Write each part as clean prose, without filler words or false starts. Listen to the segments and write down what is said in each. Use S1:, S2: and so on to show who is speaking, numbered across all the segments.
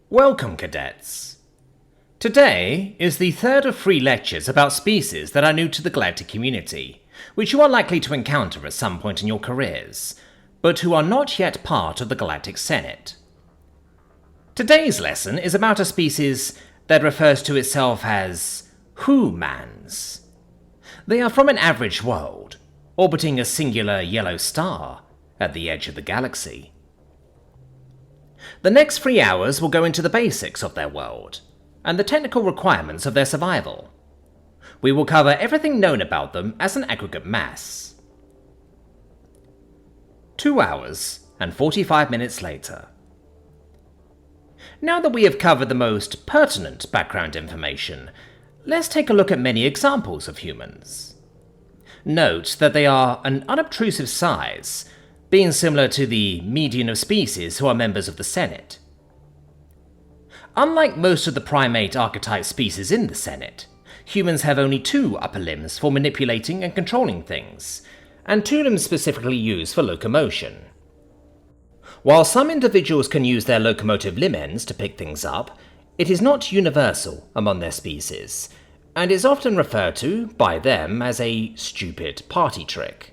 S1: Welcome, cadets. Today is the third of 3 lectures about species that are new to the galactic community, which you are likely to encounter at some point in your careers, but who are not yet part of the Galactic Senate. Today's lesson is about a species that refers to itself as humans. They are from an average world, orbiting a singular yellow star at the edge of the galaxy. The next 3 hours will go into the basics of their world and the technical requirements of their survival. We will cover everything known about them as an aggregate mass. 2 hours and 45 minutes later. Now that we have covered the most pertinent background information, let's take a look at many examples of humans. Note that they are an unobtrusive size, being similar to the median of species who are members of the Senate. Unlike most of the primate archetype species in the Senate, humans have only 2 upper limbs for manipulating and controlling things, and 2 limbs specifically used for locomotion. While some individuals can use their locomotive limb ends to pick things up, it is not universal among their species, and is often referred to by them as a stupid party trick.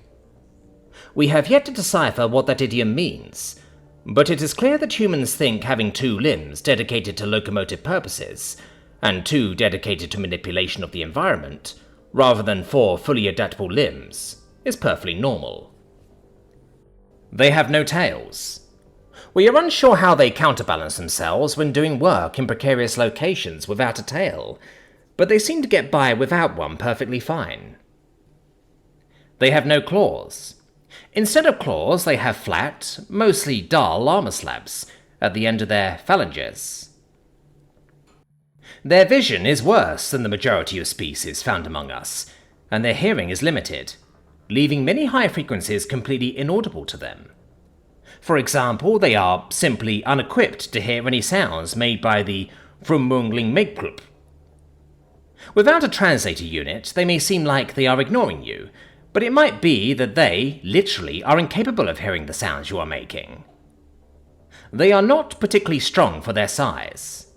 S1: We have yet to decipher what that idiom means, but it is clear that humans think having 2 limbs dedicated to locomotive purposes, and 2 dedicated to manipulation of the environment, rather than 4 fully adaptable limbs, is perfectly normal. They have no tails. We are unsure how they counterbalance themselves when doing work in precarious locations without a tail, but they seem to get by without one perfectly fine. They have no claws. Instead of claws, they have flat, mostly dull armor slabs at the end of their phalanges. Their vision is worse than the majority of species found among us, and their hearing is limited, leaving many high frequencies completely inaudible to them. For example, they are simply unequipped to hear any sounds made by the NoOneFromNewEngland. Without a translator unit, they may seem like they are ignoring you, but it might be that they, literally, are incapable of hearing the sounds you are making. They are not particularly strong for their size.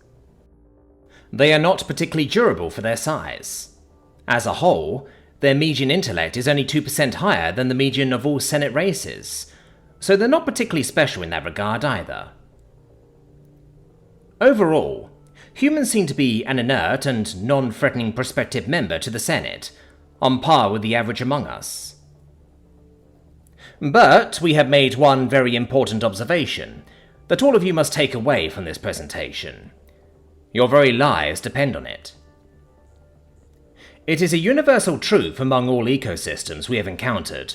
S1: They are not particularly durable for their size. As a whole, their median intellect is only 2% higher than the median of all Senate races, so they're not particularly special in that regard either. Overall, humans seem to be an inert and non-threatening prospective member to the Senate, on par with the average among us. But we have made one very important observation that all of you must take away from this presentation. Your very lives depend on it. It is a universal truth among all ecosystems we have encountered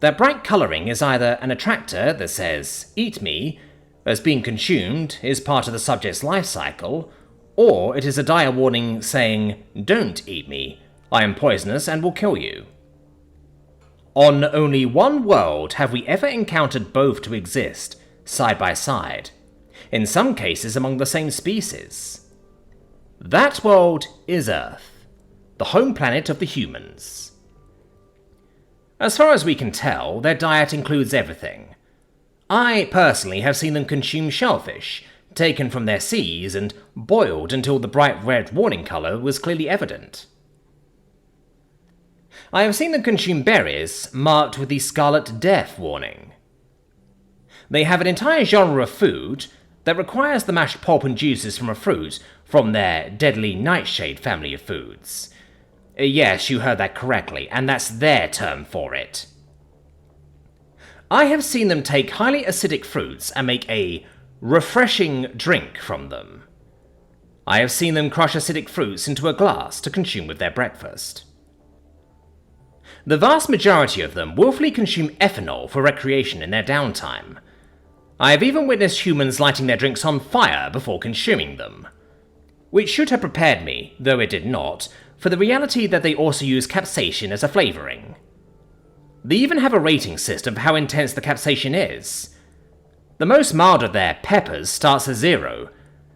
S1: that bright colouring is either an attractor that says, "Eat me," as being consumed is part of the subject's life cycle, or it is a dire warning saying, "Don't eat me, I am poisonous and will kill you." On only one world have we ever encountered both to exist, side by side, in some cases among the same species. That world is Earth, the home planet of the humans. As far as we can tell, their diet includes everything. I personally have seen them consume shellfish, taken from their seas and boiled until the bright red warning colour was clearly evident. I have seen them consume berries marked with the Scarlet Death warning. They have an entire genre of food that requires the mashed pulp and juices from a fruit from their deadly nightshade family of foods. Yes, you heard that correctly, and that's their term for it. I have seen them take highly acidic fruits and make a refreshing drink from them. I have seen them crush acidic fruits into a glass to consume with their breakfast. The vast majority of them willfully consume ethanol for recreation in their downtime. I have even witnessed humans lighting their drinks on fire before consuming them, which should have prepared me, though it did not, for the reality that they also use capsaicin as a flavouring. They even have a rating system for how intense the capsaicin is. The most mild of their peppers starts at 0,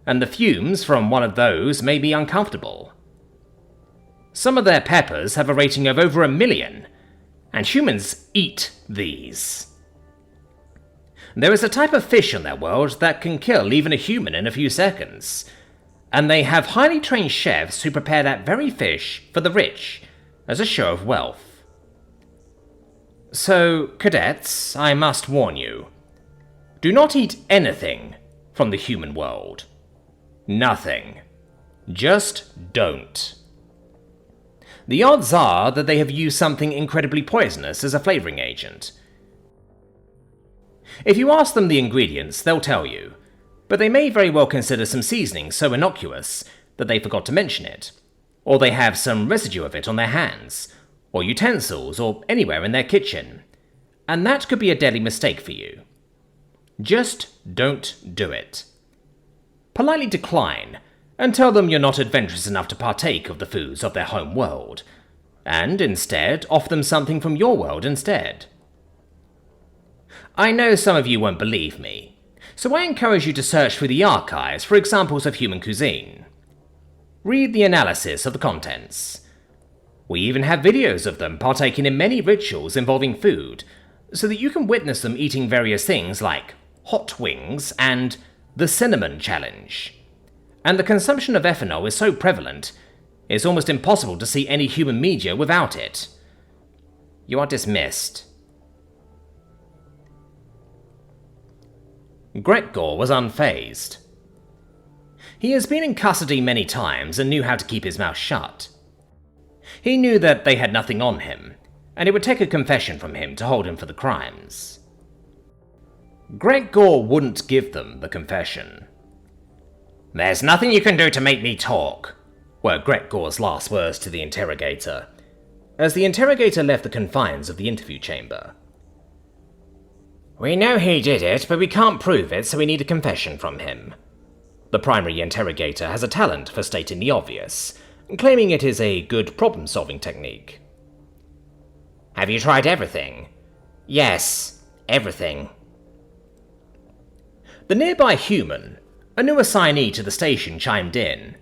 S1: and the fumes from one of those may be uncomfortable. Some of their peppers have a rating of over 1 million, and humans eat these. There is a type of fish on their world that can kill even a human in a few seconds, and they have highly trained chefs who prepare that very fish for the rich as a show of wealth. So, cadets, I must warn you, do not eat anything from the human world. Nothing. Just don't. The odds are that they have used something incredibly poisonous as a flavoring agent. If you ask them the ingredients, they'll tell you, but they may very well consider some seasoning so innocuous that they forgot to mention it, or they have some residue of it on their hands, or utensils, or anywhere in their kitchen, and that could be a deadly mistake for you. Just don't do it. Politely decline, and tell them you're not adventurous enough to partake of the foods of their home world, and instead offer them something from your world instead. I know some of you won't believe me, so I encourage you to search through the archives for examples of human cuisine. Read the analysis of the contents. We even have videos of them partaking in many rituals involving food, so that you can witness them eating various things like hot wings and the cinnamon challenge. And the consumption of ethanol is so prevalent, it's almost impossible to see any human media without it. You are dismissed. Gregor was unfazed. He has been in custody many times and knew how to keep his mouth shut. He knew that they had nothing on him, and it would take a confession from him to hold him for the crimes. Gregor wouldn't give them the confession. "There's nothing you can do to make me talk," were Gregor's last words to the interrogator, as the interrogator left the confines of the interview chamber. "We know he did it, but we can't prove it, so we need a confession from him." The primary interrogator has a talent for stating the obvious, claiming it is a good problem-solving technique. "Have you tried everything?" "Yes, everything." The nearby human, a new assignee to the station, chimed in.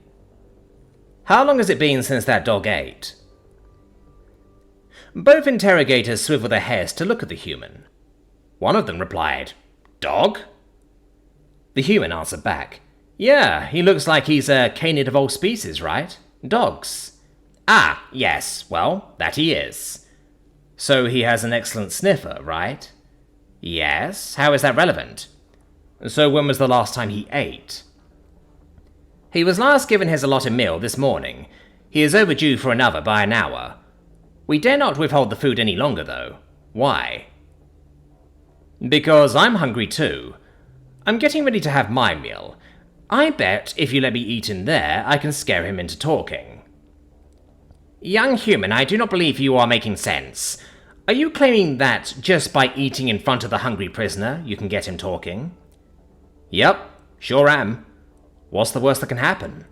S1: "How long has it been since that dog ate?" Both interrogators swiveled their heads to look at the human. One of them replied, "Dog?" The human answered back, "Yeah, he looks like he's a canid of all species, right? Dogs." "Ah, yes, well, that he is." "So he has an excellent sniffer, right?" "Yes, how is that relevant?" "So when was the last time he ate?" "He was last given his allotted meal this morning. He is overdue for another by an hour. We dare not withhold the food any longer, though. Why?" "Because I'm hungry too. I'm getting ready to have my meal. I bet if you let me eat in there, I can scare him into talking." "Young human, I do not believe you are making sense. Are you claiming that just by eating in front of the hungry prisoner, you can get him talking?" "Yep, sure am. What's the worst that can happen?"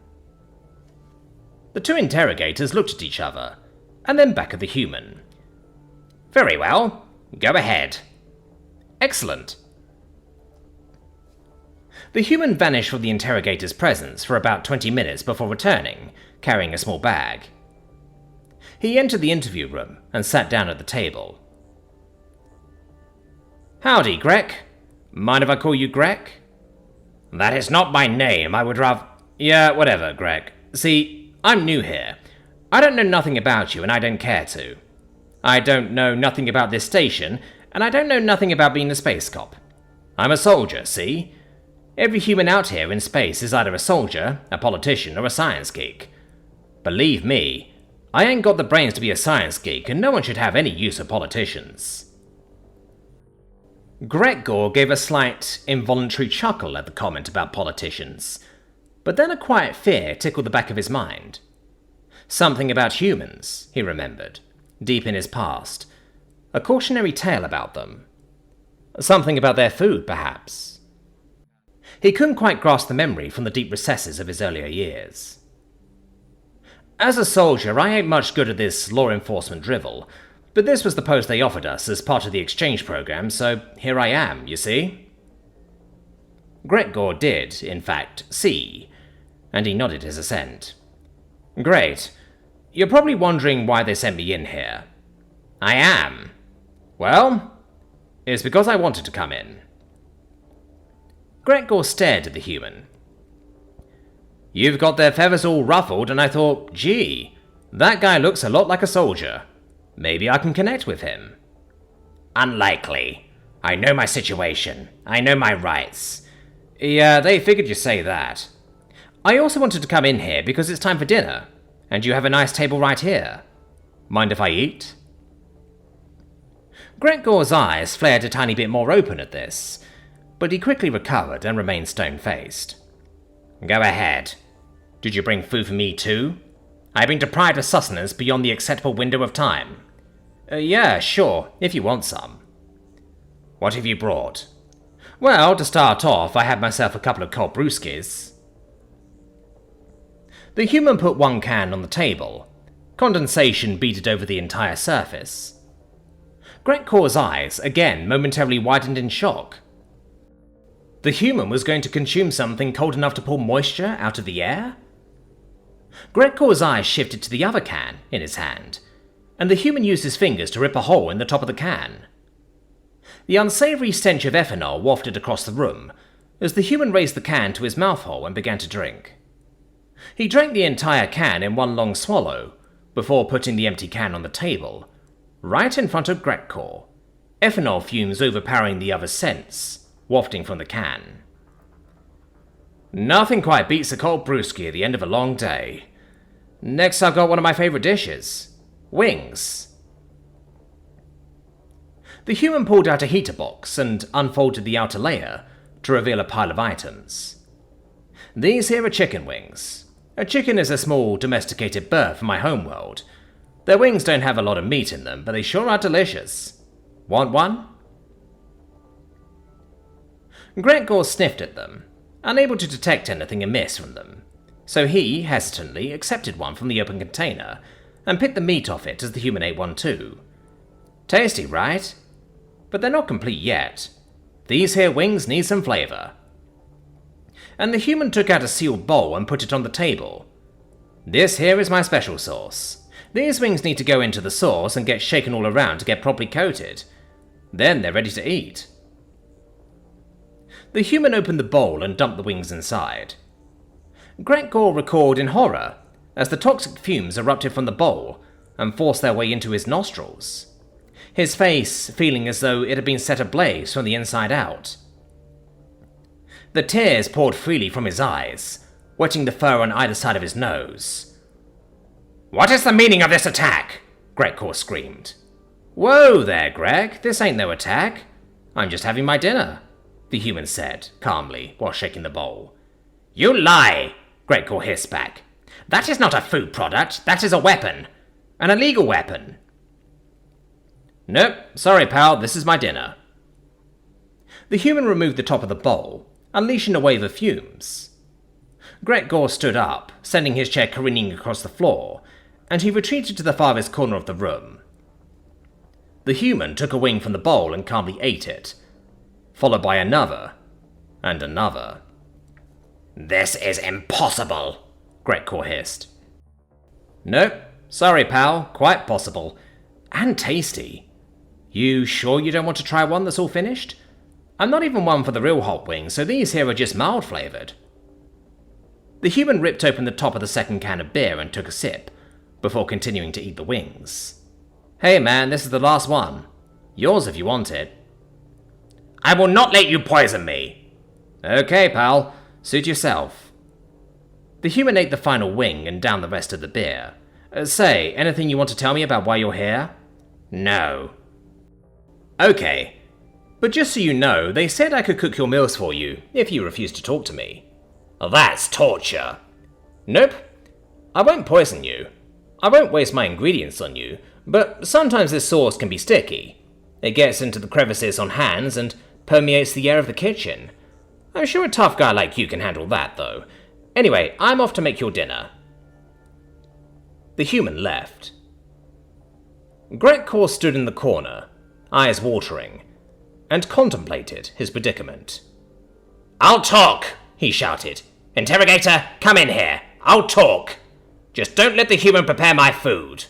S1: The two interrogators looked at each other, and then back at the human. "Very well, go ahead." "Excellent." The human vanished from the interrogator's presence for about 20 minutes before returning, carrying a small bag. He entered the interview room and sat down at the table. "Howdy, Greg. Mind if I call you Greg?" "That is not my name, I would rather—" "Yeah, whatever, Greg. See, I'm new here. I don't know nothing about you, and I don't care to. I don't know nothing about this station, and I don't know nothing about being a space cop. I'm a soldier, see? Every human out here in space is either a soldier, a politician, or a science geek. Believe me, I ain't got the brains to be a science geek, and no one should have any use for politicians." Gregor gave a slight, involuntary chuckle at the comment about politicians, but then a quiet fear tickled the back of his mind. Something about humans, he remembered, deep in his past. A cautionary tale about them. Something about their food, perhaps. He couldn't quite grasp the memory from the deep recesses of his earlier years. "As a soldier, I ain't much good at this law enforcement drivel, but this was the post they offered us as part of the exchange program, so here I am, you see?" Gregor did, in fact, see, and he nodded his assent. "Great. You're probably wondering why they sent me in here." "I am." "Well, it's because I wanted to come in." Gregor stared at the human. You've got their feathers all ruffled, and I thought, gee, that guy looks a lot like a soldier. Maybe I can connect with him. Unlikely. I know my situation. I know my rights. Yeah, they figured you'd say that. I also wanted to come in here because it's time for dinner, and you have a nice table right here. Mind if I eat? Gregor's eyes flared a tiny bit more open at this, but he quickly recovered and remained stone-faced. Go ahead. Did you bring food for me too? I've been deprived of sustenance beyond the acceptable window of time. Yeah, sure, if you want some. What have you brought? Well, to start off, I had myself a couple of cold brewskis. The human put one can on the table. Condensation beaded over the entire surface. Gregor's eyes, again, momentarily widened in shock. The human was going to consume something cold enough to pull moisture out of the air? Gregor's eyes shifted to the other can in his hand, and the human used his fingers to rip a hole in the top of the can. The unsavory stench of ethanol wafted across the room as the human raised the can to his mouthhole and began to drink. He drank the entire can in one long swallow, before putting the empty can on the table, right in front of Gregor, ethanol fumes overpowering the other's scents, wafting from the can. Nothing quite beats a cold brewski at the end of a long day. Next I've got one of my favourite dishes. Wings. The human pulled out a heater box and unfolded the outer layer to reveal a pile of items. These here are chicken wings. A chicken is a small domesticated bird from my homeworld. Their wings don't have a lot of meat in them, but they sure are delicious. Want one? Gregor sniffed at them, unable to detect anything amiss from them, so he, hesitantly, accepted one from the open container and picked the meat off it as the human ate one too. Tasty, right? But they're not complete yet. These here wings need some flavour. And the human took out a sealed bowl and put it on the table. This here is my special sauce. These wings need to go into the sauce and get shaken all around to get properly coated. Then they're ready to eat. The human opened the bowl and dumped the wings inside. Gregor recoiled in horror as the toxic fumes erupted from the bowl and forced their way into his nostrils, his face feeling as though it had been set ablaze from the inside out. The tears poured freely from his eyes, wetting the fur on either side of his nose. "What is the meaning of this attack?" Gregor screamed. "Whoa there, Greg, this ain't no attack. I'm just having my dinner," the human said, calmly, while shaking the bowl. "You lie!" Gregor hissed back. "That is not a food product, that is a weapon. An illegal weapon." "Nope, sorry pal, this is my dinner." The human removed the top of the bowl, unleashing a wave of fumes. Gregor stood up, sending his chair careening across the floor, and he retreated to the farthest corner of the room. The human took a wing from the bowl and calmly ate it, followed by another, and another. "This is impossible," Gregor hissed. "Nope, sorry pal, quite possible. And tasty. You sure you don't want to try one that's all finished? I'm not even one for the real hot wings, so these here are just mild flavoured." The human ripped open the top of the second can of beer and took a sip, before continuing to eat the wings. "Hey man, this is the last one. Yours if you want it." "I will not let you poison me." "Okay, pal. Suit yourself." The human ate the final wing and downed the rest of the beer. Say, anything you want to tell me about why you're here?" "No." "Okay. But just so you know, they said I could cook your meals for you if you refuse to talk to me." "That's torture." "Nope. I won't poison you. I won't waste my ingredients on you, but sometimes this sauce can be sticky. It gets into the crevices on hands and permeates the air of the kitchen. I'm sure a tough guy like you can handle that, though. Anyway, I'm off to make your dinner." The human left. Gregor stood in the corner, eyes watering, and contemplated his predicament. "I'll talk," he shouted. "Interrogator, come in here. I'll talk. Just don't let the human prepare my food."